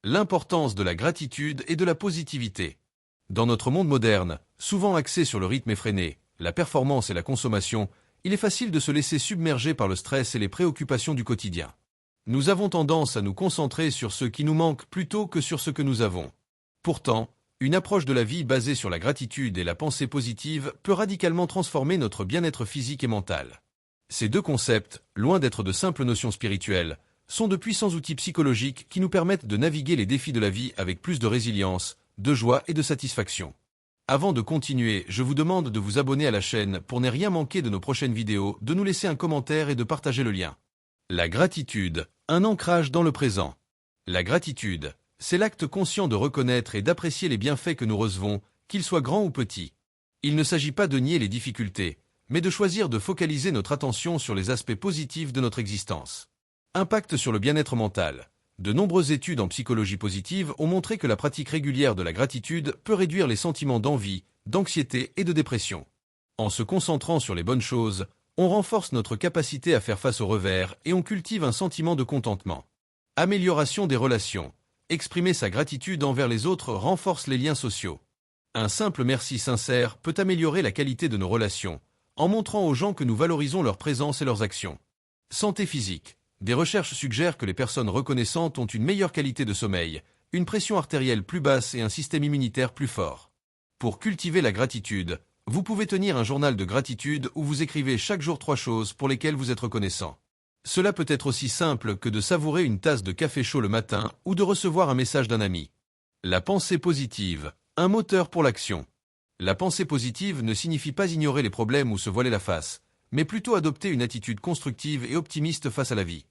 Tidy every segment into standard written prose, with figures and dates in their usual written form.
L'importance de la gratitude et de la positivité. Dans notre monde moderne, souvent axé sur le rythme effréné, la performance et la consommation, il est facile de se laisser submerger par le stress et les préoccupations du quotidien. Nous avons tendance à nous concentrer sur ce qui nous manque plutôt que sur ce que nous avons. Pourtant, une approche de la vie basée sur la gratitude et la pensée positive peut radicalement transformer notre bien-être physique et mental. Ces deux concepts, loin d'être de simples notions spirituelles, sont de puissants outils psychologiques qui nous permettent de naviguer les défis de la vie avec plus de résilience, de joie et de satisfaction. Avant de continuer, je vous demande de vous abonner à la chaîne pour ne rien manquer de nos prochaines vidéos, de nous laisser un commentaire et de partager le lien. La gratitude, un ancrage dans le présent. La gratitude, c'est l'acte conscient de reconnaître et d'apprécier les bienfaits que nous recevons, qu'ils soient grands ou petits. Il ne s'agit pas de nier les difficultés, mais de choisir de focaliser notre attention sur les aspects positifs de notre existence. Impact sur le bien-être mental. De nombreuses études en psychologie positive ont montré que la pratique régulière de la gratitude peut réduire les sentiments d'envie, d'anxiété et de dépression. En se concentrant sur les bonnes choses, on renforce notre capacité à faire face aux revers et on cultive un sentiment de contentement. Amélioration des relations. Exprimer sa gratitude envers les autres renforce les liens sociaux. Un simple merci sincère peut améliorer la qualité de nos relations, en montrant aux gens que nous valorisons leur présence et leurs actions. Santé physique. Des recherches suggèrent que les personnes reconnaissantes ont une meilleure qualité de sommeil, une pression artérielle plus basse et un système immunitaire plus fort. Pour cultiver la gratitude, vous pouvez tenir un journal de gratitude où vous écrivez chaque jour 3 choses pour lesquelles vous êtes reconnaissant. Cela peut être aussi simple que de savourer une tasse de café chaud le matin ou de recevoir un message d'un ami. La pensée positive, un moteur pour l'action. La pensée positive ne signifie pas ignorer les problèmes ou se voiler la face, mais plutôt adopter une attitude constructive et optimiste face à la vie.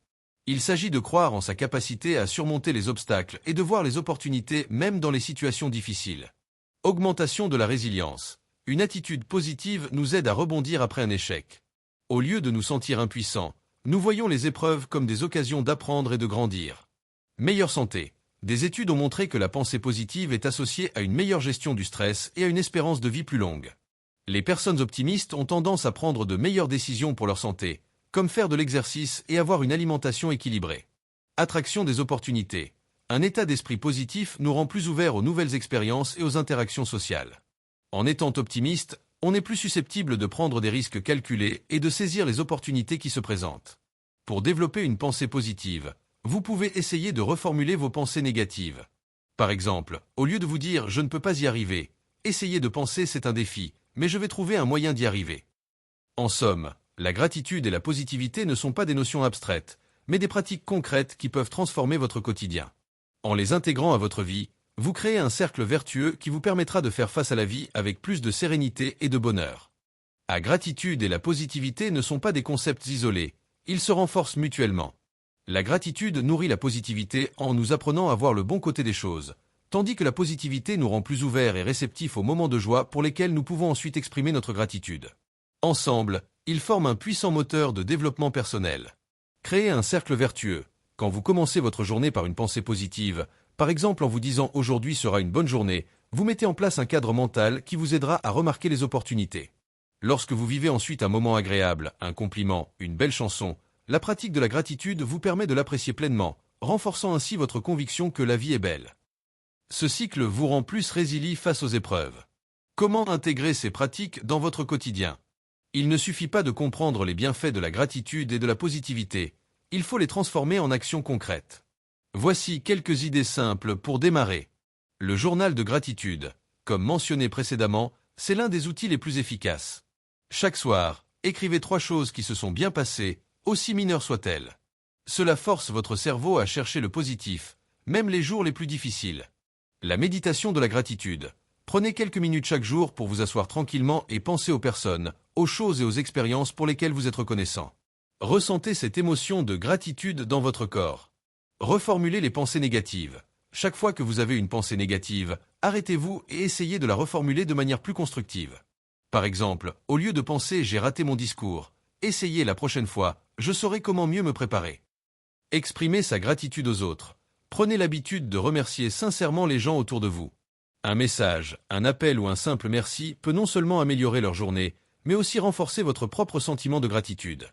Il s'agit de croire en sa capacité à surmonter les obstacles et de voir les opportunités même dans les situations difficiles. Augmentation de la résilience. Une attitude positive nous aide à rebondir après un échec. Au lieu de nous sentir impuissants, nous voyons les épreuves comme des occasions d'apprendre et de grandir. Meilleure santé. Des études ont montré que la pensée positive est associée à une meilleure gestion du stress et à une espérance de vie plus longue. Les personnes optimistes ont tendance à prendre de meilleures décisions pour leur santé, comme faire de l'exercice et avoir une alimentation équilibrée. Attraction des opportunités. Un état d'esprit positif nous rend plus ouverts aux nouvelles expériences et aux interactions sociales. En étant optimiste, on est plus susceptible de prendre des risques calculés et de saisir les opportunités qui se présentent. Pour développer une pensée positive, vous pouvez essayer de reformuler vos pensées négatives. Par exemple, au lieu de vous dire « je ne peux pas y arriver », essayez de penser « c'est un défi, mais je vais trouver un moyen d'y arriver ». En somme, la gratitude et la positivité ne sont pas des notions abstraites, mais des pratiques concrètes qui peuvent transformer votre quotidien. En les intégrant à votre vie, vous créez un cercle vertueux qui vous permettra de faire face à la vie avec plus de sérénité et de bonheur. La gratitude et la positivité ne sont pas des concepts isolés, ils se renforcent mutuellement. La gratitude nourrit la positivité en nous apprenant à voir le bon côté des choses, tandis que la positivité nous rend plus ouverts et réceptifs aux moments de joie pour lesquels nous pouvons ensuite exprimer notre gratitude. Ensemble, ils forment un puissant moteur de développement personnel. Créez un cercle vertueux. Quand vous commencez votre journée par une pensée positive, par exemple en vous disant « aujourd'hui sera une bonne journée », vous mettez en place un cadre mental qui vous aidera à remarquer les opportunités. Lorsque vous vivez ensuite un moment agréable, un compliment, une belle chanson, la pratique de la gratitude vous permet de l'apprécier pleinement, renforçant ainsi votre conviction que la vie est belle. Ce cycle vous rend plus résilient face aux épreuves. Comment intégrer ces pratiques dans votre quotidien ? Il ne suffit pas de comprendre les bienfaits de la gratitude et de la positivité, il faut les transformer en actions concrètes. Voici quelques idées simples pour démarrer. Le journal de gratitude, comme mentionné précédemment, c'est l'un des outils les plus efficaces. Chaque soir, écrivez 3 choses qui se sont bien passées, aussi mineures soient-elles. Cela force votre cerveau à chercher le positif, même les jours les plus difficiles. La méditation de la gratitude. Prenez quelques minutes chaque jour pour vous asseoir tranquillement et penser aux personnes, aux choses et aux expériences pour lesquelles vous êtes reconnaissant. Ressentez cette émotion de gratitude dans votre corps. Reformulez les pensées négatives. Chaque fois que vous avez une pensée négative, arrêtez-vous et essayez de la reformuler de manière plus constructive. Par exemple, au lieu de penser « j'ai raté mon discours », essayez la prochaine fois « je saurai comment mieux me préparer ». Exprimez sa gratitude aux autres. Prenez l'habitude de remercier sincèrement les gens autour de vous. Un message, un appel ou un simple merci peut non seulement améliorer leur journée, mais aussi renforcer votre propre sentiment de gratitude.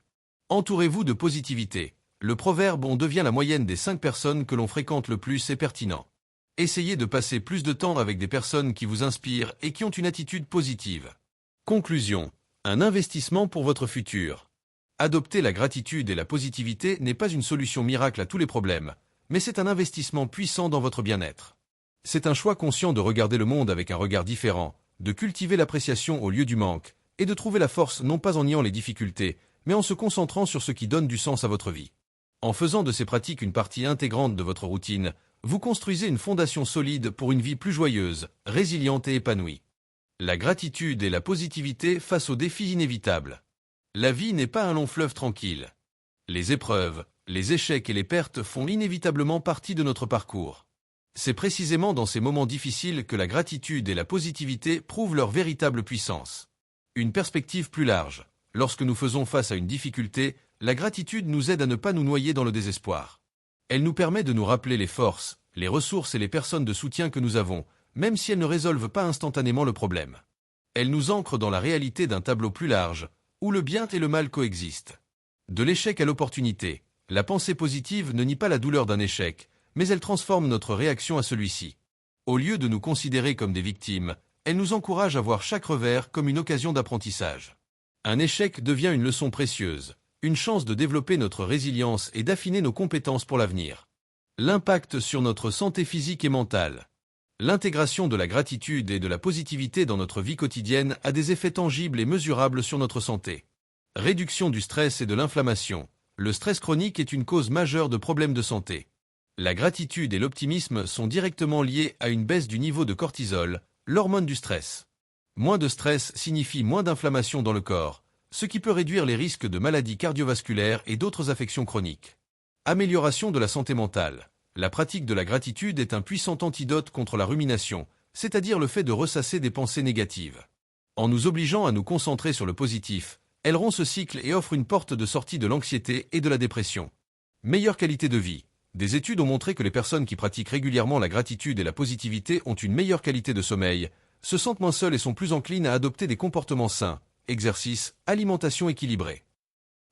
Entourez-vous de positivité. Le proverbe "on devient la moyenne des 5 personnes que l'on fréquente le plus" est pertinent. Essayez de passer plus de temps avec des personnes qui vous inspirent et qui ont une attitude positive. Conclusion. Un investissement pour votre futur. Adopter la gratitude et la positivité n'est pas une solution miracle à tous les problèmes, mais c'est un investissement puissant dans votre bien-être. C'est un choix conscient de regarder le monde avec un regard différent, de cultiver l'appréciation au lieu du manque, et de trouver la force non pas en niant les difficultés, mais en se concentrant sur ce qui donne du sens à votre vie. En faisant de ces pratiques une partie intégrante de votre routine, vous construisez une fondation solide pour une vie plus joyeuse, résiliente et épanouie. La gratitude et la positivité face aux défis inévitables. La vie n'est pas un long fleuve tranquille. Les épreuves, les échecs et les pertes font inévitablement partie de notre parcours. C'est précisément dans ces moments difficiles que la gratitude et la positivité prouvent leur véritable puissance. Une perspective plus large. Lorsque nous faisons face à une difficulté, la gratitude nous aide à ne pas nous noyer dans le désespoir. Elle nous permet de nous rappeler les forces, les ressources et les personnes de soutien que nous avons, même si elles ne résolvent pas instantanément le problème. Elle nous ancre dans la réalité d'un tableau plus large, où le bien et le mal coexistent. De l'échec à l'opportunité, la pensée positive ne nie pas la douleur d'un échec, mais elle transforme notre réaction à celui-ci. Au lieu de nous considérer comme des victimes, elle nous encourage à voir chaque revers comme une occasion d'apprentissage. Un échec devient une leçon précieuse, une chance de développer notre résilience et d'affiner nos compétences pour l'avenir. L'impact sur notre santé physique et mentale. L'intégration de la gratitude et de la positivité dans notre vie quotidienne a des effets tangibles et mesurables sur notre santé. Réduction du stress et de l'inflammation. Le stress chronique est une cause majeure de problèmes de santé. La gratitude et l'optimisme sont directement liés à une baisse du niveau de cortisol, l'hormone du stress. Moins de stress signifie moins d'inflammation dans le corps, ce qui peut réduire les risques de maladies cardiovasculaires et d'autres affections chroniques. Amélioration de la santé mentale. La pratique de la gratitude est un puissant antidote contre la rumination, c'est-à-dire le fait de ressasser des pensées négatives. En nous obligeant à nous concentrer sur le positif, elle rompt ce cycle et offre une porte de sortie de l'anxiété et de la dépression. Meilleure qualité de vie. Des études ont montré que les personnes qui pratiquent régulièrement la gratitude et la positivité ont une meilleure qualité de sommeil, se sentent moins seules et sont plus enclines à adopter des comportements sains, exercice, alimentation équilibrée.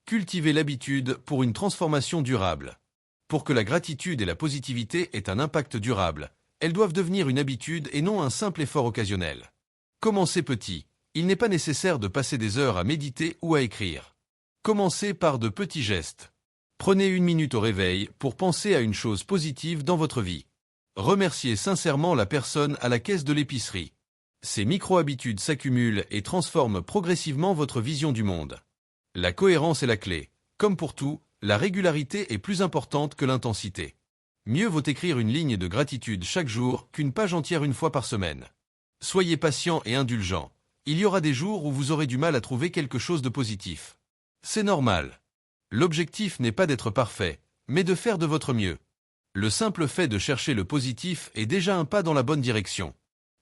Cultiver l'habitude pour une transformation durable. Pour que la gratitude et la positivité aient un impact durable, elles doivent devenir une habitude et non un simple effort occasionnel. Commencez petit. Il n'est pas nécessaire de passer des heures à méditer ou à écrire. Commencez par de petits gestes. Prenez 1 minute au réveil pour penser à une chose positive dans votre vie. Remerciez sincèrement la personne à la caisse de l'épicerie. Ces micro-habitudes s'accumulent et transforment progressivement votre vision du monde. La cohérence est la clé. Comme pour tout, la régularité est plus importante que l'intensité. Mieux vaut écrire une ligne de gratitude chaque jour qu'une page entière une fois par semaine. Soyez patient et indulgent. Il y aura des jours où vous aurez du mal à trouver quelque chose de positif. C'est normal. L'objectif n'est pas d'être parfait, mais de faire de votre mieux. Le simple fait de chercher le positif est déjà un pas dans la bonne direction.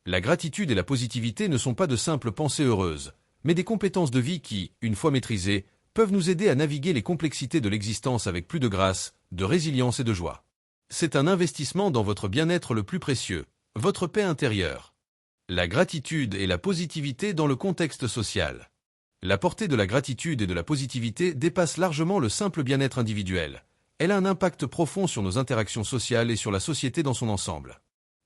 La gratitude et la positivité ne sont pas de simples pensées heureuses, mais des compétences de vie qui, une fois maîtrisées, peuvent nous aider à naviguer les complexités de l'existence avec plus de grâce, de résilience et de joie. C'est un investissement dans votre bien-être le plus précieux, votre paix intérieure. La gratitude et la positivité dans le contexte social. La portée de la gratitude et de la positivité dépasse largement le simple bien-être individuel. Elle a un impact profond sur nos interactions sociales et sur la société dans son ensemble.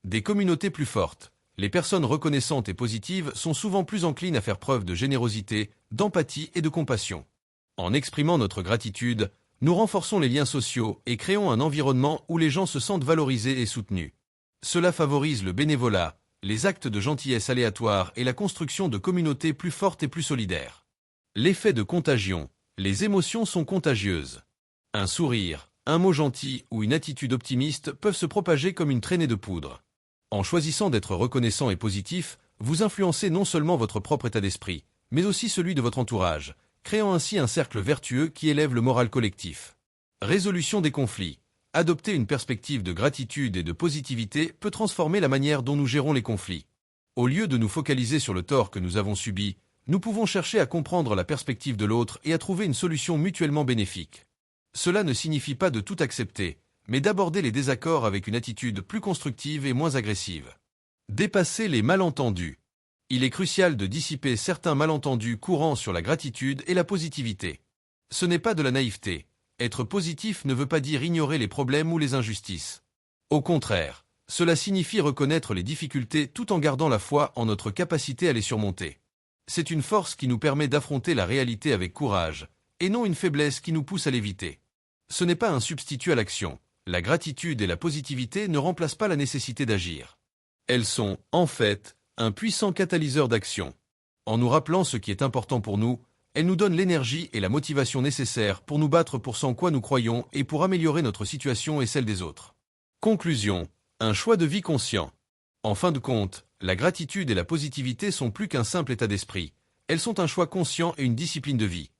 Des communautés plus fortes. Les personnes reconnaissantes et positives sont souvent plus enclines à faire preuve de générosité, d'empathie et de compassion. En exprimant notre gratitude, nous renforçons les liens sociaux et créons un environnement où les gens se sentent valorisés et soutenus. Cela favorise le bénévolat, les actes de gentillesse aléatoires et la construction de communautés plus fortes et plus solidaires. L'effet de contagion. Les émotions sont contagieuses. Un sourire, un mot gentil ou une attitude optimiste peuvent se propager comme une traînée de poudre. En choisissant d'être reconnaissant et positif, vous influencez non seulement votre propre état d'esprit, mais aussi celui de votre entourage, créant ainsi un cercle vertueux qui élève le moral collectif. Résolution des conflits. Adopter une perspective de gratitude et de positivité peut transformer la manière dont nous gérons les conflits. Au lieu de nous focaliser sur le tort que nous avons subi, nous pouvons chercher à comprendre la perspective de l'autre et à trouver une solution mutuellement bénéfique. Cela ne signifie pas de tout accepter, mais d'aborder les désaccords avec une attitude plus constructive et moins agressive. Dépasser les malentendus. Il est crucial de dissiper certains malentendus courants sur la gratitude et la positivité. Ce n'est pas de la naïveté. Être positif ne veut pas dire ignorer les problèmes ou les injustices. Au contraire, cela signifie reconnaître les difficultés tout en gardant la foi en notre capacité à les surmonter. C'est une force qui nous permet d'affronter la réalité avec courage, et non une faiblesse qui nous pousse à l'éviter. Ce n'est pas un substitut à l'action. La gratitude et la positivité ne remplacent pas la nécessité d'agir. Elles sont, en fait, un puissant catalyseur d'action. En nous rappelant ce qui est important pour nous, elles nous donnent l'énergie et la motivation nécessaires pour nous battre pour ce en quoi nous croyons et pour améliorer notre situation et celle des autres. Conclusion. Un choix de vie conscient. En fin de compte, la gratitude et la positivité sont plus qu'un simple état d'esprit. Elles sont un choix conscient et une discipline de vie.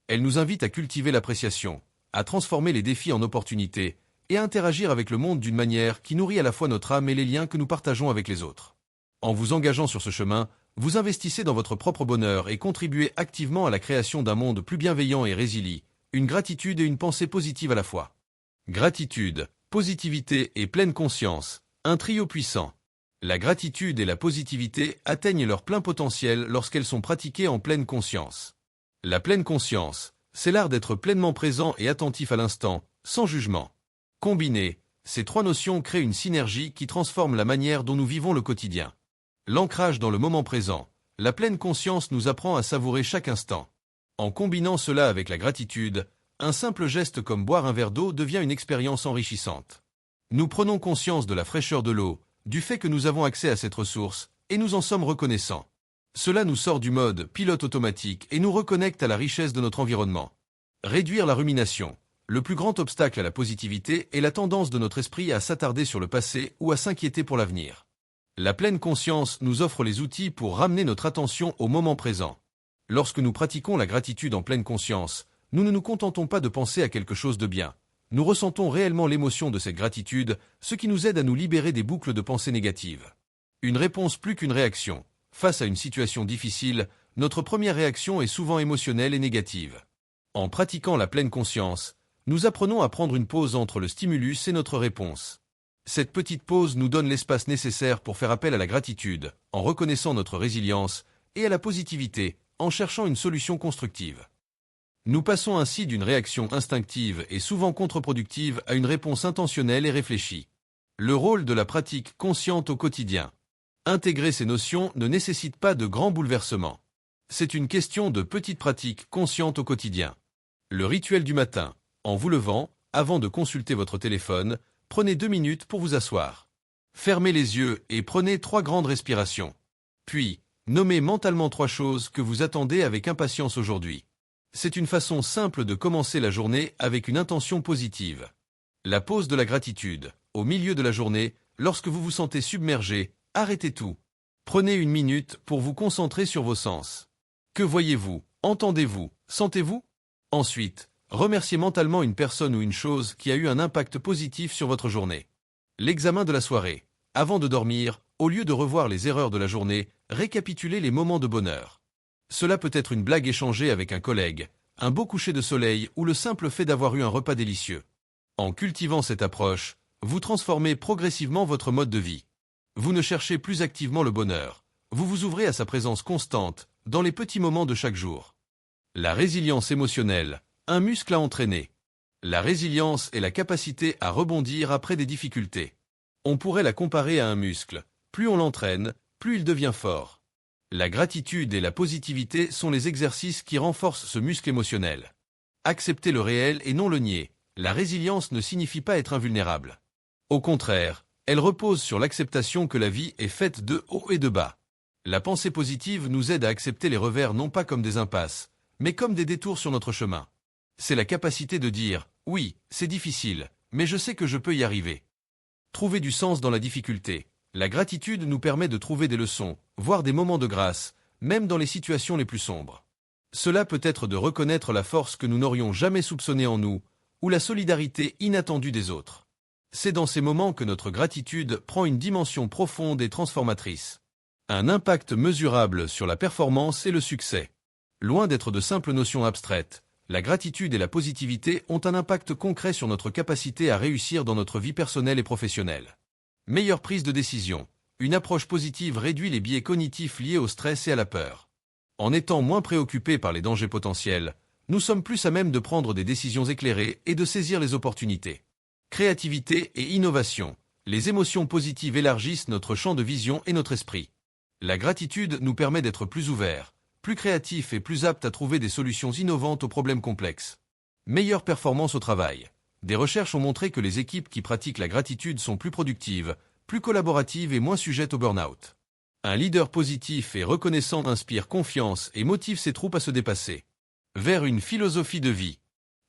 Elles nous invitent à cultiver l'appréciation, à transformer les défis en opportunités et à interagir avec le monde d'une manière qui nourrit à la fois notre âme et les liens que nous partageons avec les autres. En vous engageant sur ce chemin, vous investissez dans votre propre bonheur et contribuez activement à la création d'un monde plus bienveillant et résilient, une gratitude et une pensée positive à la fois. Gratitude, positivité et pleine conscience, un trio puissant. La gratitude et la positivité atteignent leur plein potentiel lorsqu'elles sont pratiquées en pleine conscience. La pleine conscience, c'est l'art d'être pleinement présent et attentif à l'instant, sans jugement. Combinées, ces trois notions créent une synergie qui transforme la manière dont nous vivons le quotidien. L'ancrage dans le moment présent, la pleine conscience nous apprend à savourer chaque instant. En combinant cela avec la gratitude, un simple geste comme boire un verre d'eau devient une expérience enrichissante. Nous prenons conscience de la fraîcheur de l'eau, du fait que nous avons accès à cette ressource, et nous en sommes reconnaissants. Cela nous sort du mode pilote automatique et nous reconnecte à la richesse de notre environnement. Réduire la rumination. Le plus grand obstacle à la positivité est la tendance de notre esprit à s'attarder sur le passé ou à s'inquiéter pour l'avenir. La pleine conscience nous offre les outils pour ramener notre attention au moment présent. Lorsque nous pratiquons la gratitude en pleine conscience, nous ne nous contentons pas de penser à quelque chose de bien. Nous ressentons réellement l'émotion de cette gratitude, ce qui nous aide à nous libérer des boucles de pensées négatives. Une réponse plus qu'une réaction. Face à une situation difficile, notre première réaction est souvent émotionnelle et négative. En pratiquant la pleine conscience, nous apprenons à prendre une pause entre le stimulus et notre réponse. Cette petite pause nous donne l'espace nécessaire pour faire appel à la gratitude, en reconnaissant notre résilience, et à la positivité, en cherchant une solution constructive. Nous passons ainsi d'une réaction instinctive et souvent contre-productive à une réponse intentionnelle et réfléchie. Le rôle de la pratique consciente au quotidien. Intégrer ces notions ne nécessite pas de grands bouleversements. C'est une question de petites pratiques conscientes au quotidien. Le rituel du matin. En vous levant, avant de consulter votre téléphone, prenez 2 minutes pour vous asseoir. Fermez les yeux et prenez 3 grandes respirations. Puis, nommez mentalement 3 choses que vous attendez avec impatience aujourd'hui. C'est une façon simple de commencer la journée avec une intention positive. La pause de la gratitude. Au milieu de la journée, lorsque vous vous sentez submergé, arrêtez tout. Prenez 1 minute pour vous concentrer sur vos sens. Que voyez-vous? Entendez-vous? Sentez-vous? Ensuite, remerciez mentalement une personne ou une chose qui a eu un impact positif sur votre journée. L'examen de la soirée. Avant de dormir, au lieu de revoir les erreurs de la journée, récapitulez les moments de bonheur. Cela peut être une blague échangée avec un collègue, un beau coucher de soleil ou le simple fait d'avoir eu un repas délicieux. En cultivant cette approche, vous transformez progressivement votre mode de vie. Vous ne cherchez plus activement le bonheur. Vous vous ouvrez à sa présence constante, dans les petits moments de chaque jour. La résilience émotionnelle. Un muscle à entraîner. La résilience est la capacité à rebondir après des difficultés. On pourrait la comparer à un muscle. Plus on l'entraîne, plus il devient fort. La gratitude et la positivité sont les exercices qui renforcent ce muscle émotionnel. Accepter le réel et non le nier. La résilience ne signifie pas être invulnérable. Au contraire, elle repose sur l'acceptation que la vie est faite de hauts et de bas. La pensée positive nous aide à accepter les revers non pas comme des impasses, mais comme des détours sur notre chemin. C'est la capacité de dire « Oui, c'est difficile, mais je sais que je peux y arriver ». Trouver du sens dans la difficulté. La gratitude nous permet de trouver des leçons, voire des moments de grâce, même dans les situations les plus sombres. Cela peut être de reconnaître la force que nous n'aurions jamais soupçonnée en nous, ou la solidarité inattendue des autres. C'est dans ces moments que notre gratitude prend une dimension profonde et transformatrice. Un impact mesurable sur la performance et le succès. Loin d'être de simples notions abstraites, la gratitude et la positivité ont un impact concret sur notre capacité à réussir dans notre vie personnelle et professionnelle. Meilleure prise de décision. Une approche positive réduit les biais cognitifs liés au stress et à la peur. En étant moins préoccupé par les dangers potentiels, nous sommes plus à même de prendre des décisions éclairées et de saisir les opportunités. Créativité et innovation. Les émotions positives élargissent notre champ de vision et notre esprit. La gratitude nous permet d'être plus ouverts, plus créatifs et plus aptes à trouver des solutions innovantes aux problèmes complexes. Meilleure performance au travail. Des recherches ont montré que les équipes qui pratiquent la gratitude sont plus productives, plus collaboratives et moins sujettes au burn-out. Un leader positif et reconnaissant inspire confiance et motive ses troupes à se dépasser. Vers une philosophie de vie.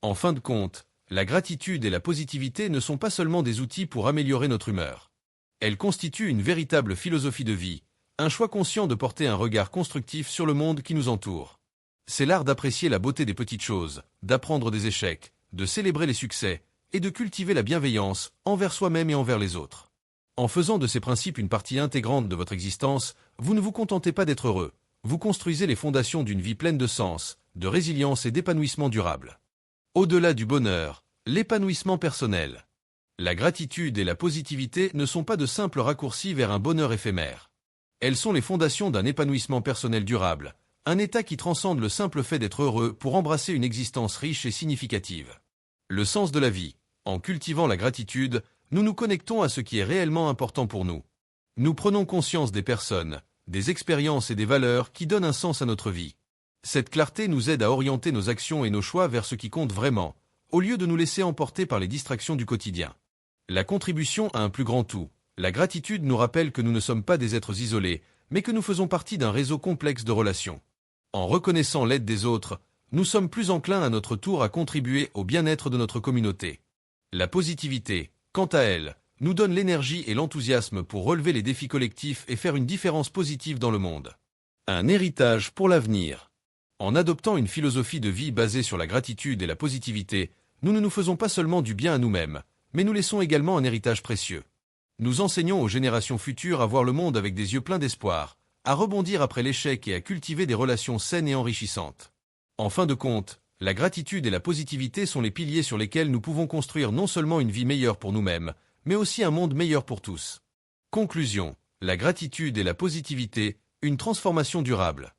En fin de compte, la gratitude et la positivité ne sont pas seulement des outils pour améliorer notre humeur. Elles constituent une véritable philosophie de vie, un choix conscient de porter un regard constructif sur le monde qui nous entoure. C'est l'art d'apprécier la beauté des petites choses, d'apprendre des échecs, de célébrer les succès, et de cultiver la bienveillance envers soi-même et envers les autres. En faisant de ces principes une partie intégrante de votre existence, vous ne vous contentez pas d'être heureux, vous construisez les fondations d'une vie pleine de sens, de résilience et d'épanouissement durable. Au-delà du bonheur, l'épanouissement personnel. La gratitude et la positivité ne sont pas de simples raccourcis vers un bonheur éphémère. Elles sont les fondations d'un épanouissement personnel durable, un état qui transcende le simple fait d'être heureux pour embrasser une existence riche et significative. Le sens de la vie. En cultivant la gratitude, nous nous connectons à ce qui est réellement important pour nous. Nous prenons conscience des personnes, des expériences et des valeurs qui donnent un sens à notre vie. Cette clarté nous aide à orienter nos actions et nos choix vers ce qui compte vraiment, au lieu de nous laisser emporter par les distractions du quotidien. La contribution à un plus grand tout. La gratitude nous rappelle que nous ne sommes pas des êtres isolés, mais que nous faisons partie d'un réseau complexe de relations. En reconnaissant l'aide des autres, nous sommes plus enclins à notre tour à contribuer au bien-être de notre communauté. La positivité, quant à elle, nous donne l'énergie et l'enthousiasme pour relever les défis collectifs et faire une différence positive dans le monde. Un héritage pour l'avenir. En adoptant une philosophie de vie basée sur la gratitude et la positivité, nous ne nous faisons pas seulement du bien à nous-mêmes, mais nous laissons également un héritage précieux. Nous enseignons aux générations futures à voir le monde avec des yeux pleins d'espoir, à rebondir après l'échec et à cultiver des relations saines et enrichissantes. En fin de compte, la gratitude et la positivité sont les piliers sur lesquels nous pouvons construire non seulement une vie meilleure pour nous-mêmes, mais aussi un monde meilleur pour tous. Conclusion. La gratitude et la positivité, une transformation durable.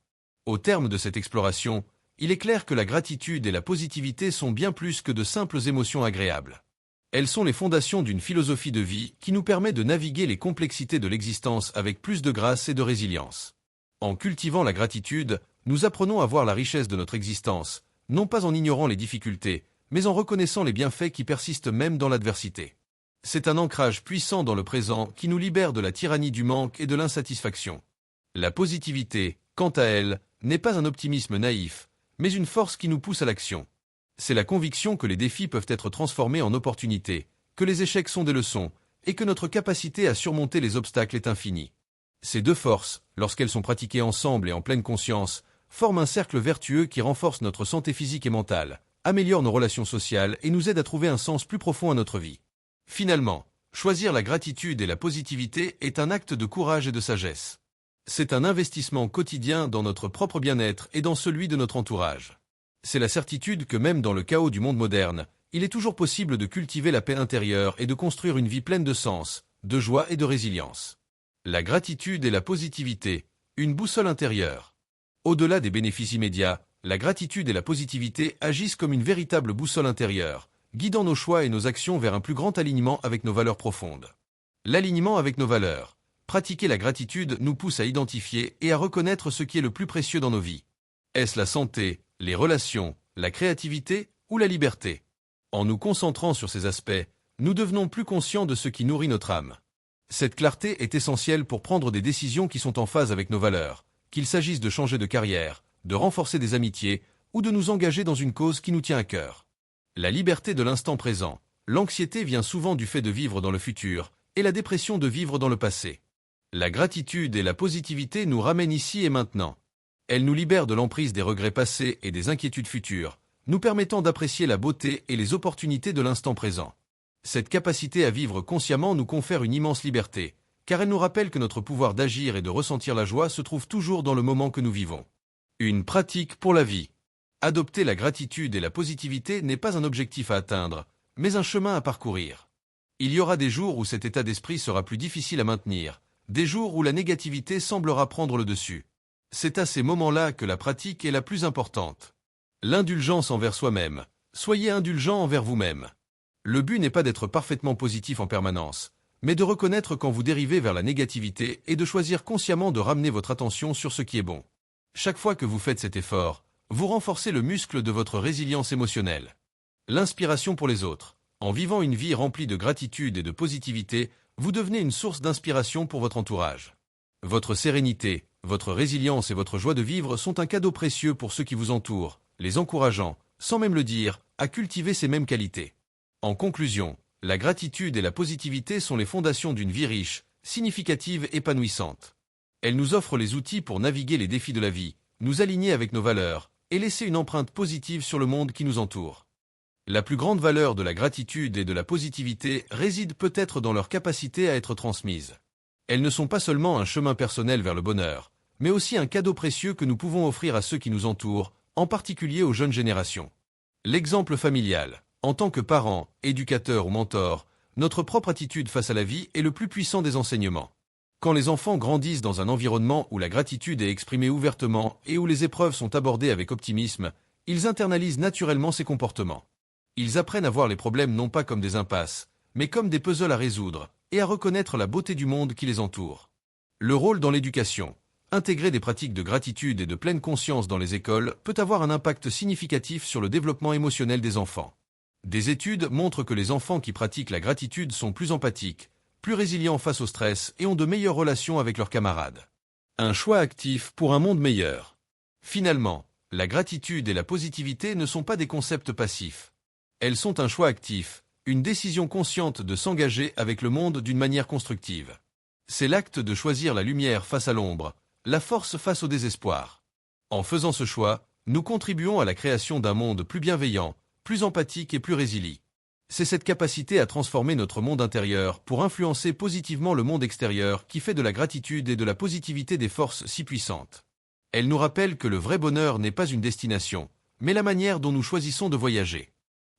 Au terme de cette exploration, il est clair que la gratitude et la positivité sont bien plus que de simples émotions agréables. Elles sont les fondations d'une philosophie de vie qui nous permet de naviguer les complexités de l'existence avec plus de grâce et de résilience. En cultivant la gratitude, nous apprenons à voir la richesse de notre existence, non pas en ignorant les difficultés, mais en reconnaissant les bienfaits qui persistent même dans l'adversité. C'est un ancrage puissant dans le présent qui nous libère de la tyrannie du manque et de l'insatisfaction. La positivité, quant à elle, n'est pas un optimisme naïf, mais une force qui nous pousse à l'action. C'est la conviction que les défis peuvent être transformés en opportunités, que les échecs sont des leçons, et que notre capacité à surmonter les obstacles est infinie. Ces deux forces, lorsqu'elles sont pratiquées ensemble et en pleine conscience, forment un cercle vertueux qui renforce notre santé physique et mentale, améliore nos relations sociales et nous aide à trouver un sens plus profond à notre vie. Finalement, choisir la gratitude et la positivité est un acte de courage et de sagesse. C'est un investissement quotidien dans notre propre bien-être et dans celui de notre entourage. C'est la certitude que même dans le chaos du monde moderne, il est toujours possible de cultiver la paix intérieure et de construire une vie pleine de sens, de joie et de résilience. La gratitude et la positivité, une boussole intérieure. Au-delà des bénéfices immédiats, la gratitude et la positivité agissent comme une véritable boussole intérieure, guidant nos choix et nos actions vers un plus grand alignement avec nos valeurs profondes. L'alignement avec nos valeurs. Pratiquer la gratitude nous pousse à identifier et à reconnaître ce qui est le plus précieux dans nos vies. Est-ce la santé, les relations, la créativité ou la liberté? En nous concentrant sur ces aspects, nous devenons plus conscients de ce qui nourrit notre âme. Cette clarté est essentielle pour prendre des décisions qui sont en phase avec nos valeurs, qu'il s'agisse de changer de carrière, de renforcer des amitiés ou de nous engager dans une cause qui nous tient à cœur. La liberté de l'instant présent. L'anxiété vient souvent du fait de vivre dans le futur et la dépression de vivre dans le passé. La gratitude et la positivité nous ramènent ici et maintenant. Elles nous libèrent de l'emprise des regrets passés et des inquiétudes futures, nous permettant d'apprécier la beauté et les opportunités de l'instant présent. Cette capacité à vivre consciemment nous confère une immense liberté, car elle nous rappelle que notre pouvoir d'agir et de ressentir la joie se trouve toujours dans le moment que nous vivons. Une pratique pour la vie. Adopter la gratitude et la positivité n'est pas un objectif à atteindre, mais un chemin à parcourir. Il y aura des jours où cet état d'esprit sera plus difficile à maintenir, des jours où la négativité semblera prendre le dessus. C'est à ces moments-là que la pratique est la plus importante. L'indulgence envers soi-même. Soyez indulgent envers vous-même. Le but n'est pas d'être parfaitement positif en permanence, mais de reconnaître quand vous dérivez vers la négativité et de choisir consciemment de ramener votre attention sur ce qui est bon. Chaque fois que vous faites cet effort, vous renforcez le muscle de votre résilience émotionnelle. L'inspiration pour les autres. En vivant une vie remplie de gratitude et de positivité, vous devenez une source d'inspiration pour votre entourage. Votre sérénité, votre résilience et votre joie de vivre sont un cadeau précieux pour ceux qui vous entourent, les encourageant, sans même le dire, à cultiver ces mêmes qualités. En conclusion, la gratitude et la positivité sont les fondations d'une vie riche, significative et épanouissante. Elles nous offrent les outils pour naviguer les défis de la vie, nous aligner avec nos valeurs, et laisser une empreinte positive sur le monde qui nous entoure. La plus grande valeur de la gratitude et de la positivité réside peut-être dans leur capacité à être transmises. Elles ne sont pas seulement un chemin personnel vers le bonheur, mais aussi un cadeau précieux que nous pouvons offrir à ceux qui nous entourent, en particulier aux jeunes générations. L'exemple familial. En tant que parents, éducateurs ou mentors, notre propre attitude face à la vie est le plus puissant des enseignements. Quand les enfants grandissent dans un environnement où la gratitude est exprimée ouvertement et où les épreuves sont abordées avec optimisme, ils internalisent naturellement ces comportements. Ils apprennent à voir les problèmes non pas comme des impasses, mais comme des puzzles à résoudre, et à reconnaître la beauté du monde qui les entoure. Le rôle dans l'éducation. Intégrer des pratiques de gratitude et de pleine conscience dans les écoles peut avoir un impact significatif sur le développement émotionnel des enfants. Des études montrent que les enfants qui pratiquent la gratitude sont plus empathiques, plus résilients face au stress et ont de meilleures relations avec leurs camarades. Un choix actif pour un monde meilleur. Finalement, la gratitude et la positivité ne sont pas des concepts passifs. Elles sont un choix actif, une décision consciente de s'engager avec le monde d'une manière constructive. C'est l'acte de choisir la lumière face à l'ombre, la force face au désespoir. En faisant ce choix, nous contribuons à la création d'un monde plus bienveillant, plus empathique et plus résilient. C'est cette capacité à transformer notre monde intérieur pour influencer positivement le monde extérieur qui fait de la gratitude et de la positivité des forces si puissantes. Elle nous rappelle que le vrai bonheur n'est pas une destination, mais la manière dont nous choisissons de voyager.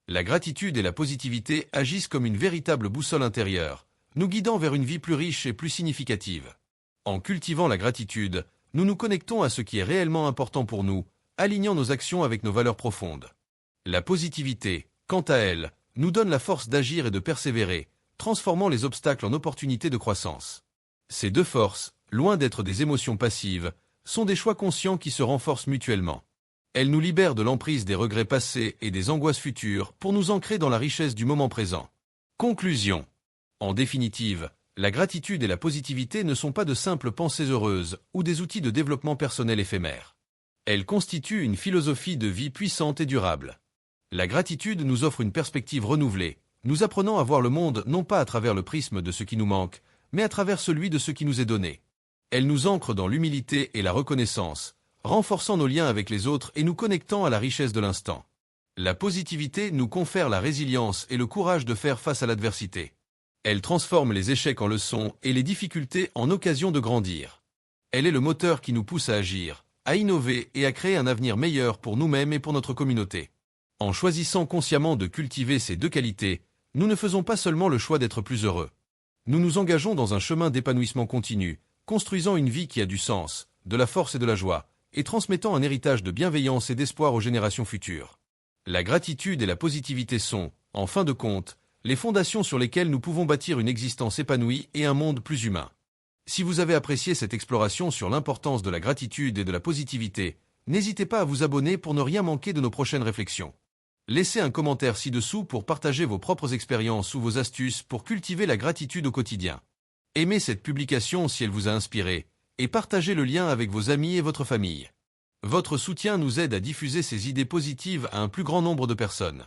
La gratitude et la positivité agissent comme une véritable boussole intérieure, nous guidant vers une vie plus riche et plus significative. En cultivant la gratitude, nous nous connectons à ce qui est réellement important pour nous, alignant nos actions avec nos valeurs profondes. La positivité, quant à elle, nous donne la force d'agir et de persévérer, transformant les obstacles en opportunités de croissance. Ces deux forces, loin d'être des émotions passives, sont des choix conscients qui se renforcent mutuellement. Elles nous libèrent de l'emprise des regrets passés et des angoisses futures pour nous ancrer dans la richesse du moment présent. Conclusion. En définitive, la gratitude et la positivité ne sont pas de simples pensées heureuses ou des outils de développement personnel éphémères. Elles constituent une philosophie de vie puissante et durable. La gratitude nous offre une perspective renouvelée, nous apprenant à voir le monde non pas à travers le prisme de ce qui nous manque, mais à travers celui de ce qui nous est donné. Elle nous ancre dans l'humilité et la reconnaissance, renforçant nos liens avec les autres et nous connectant à la richesse de l'instant. La positivité nous confère la résilience et le courage de faire face à l'adversité. Elle transforme les échecs en leçons et les difficultés en occasions de grandir. Elle est le moteur qui nous pousse à agir, à innover et à créer un avenir meilleur pour nous-mêmes et pour notre communauté. En choisissant consciemment de cultiver ces deux qualités, nous ne faisons pas seulement le choix d'être plus heureux. Nous nous engageons dans un chemin d'épanouissement continu, construisant une vie qui a du sens, de la force et de la joie, et transmettant un héritage de bienveillance et d'espoir aux générations futures. La gratitude et la positivité sont, en fin de compte, les fondations sur lesquelles nous pouvons bâtir une existence épanouie et un monde plus humain. Si vous avez apprécié cette exploration sur l'importance de la gratitude et de la positivité, n'hésitez pas à vous abonner pour ne rien manquer de nos prochaines réflexions. Laissez un commentaire ci-dessous pour partager vos propres expériences ou vos astuces pour cultiver la gratitude au quotidien. Aimez cette publication si elle vous a inspiré, et partagez le lien avec vos amis et votre famille. Votre soutien nous aide à diffuser ces idées positives à un plus grand nombre de personnes.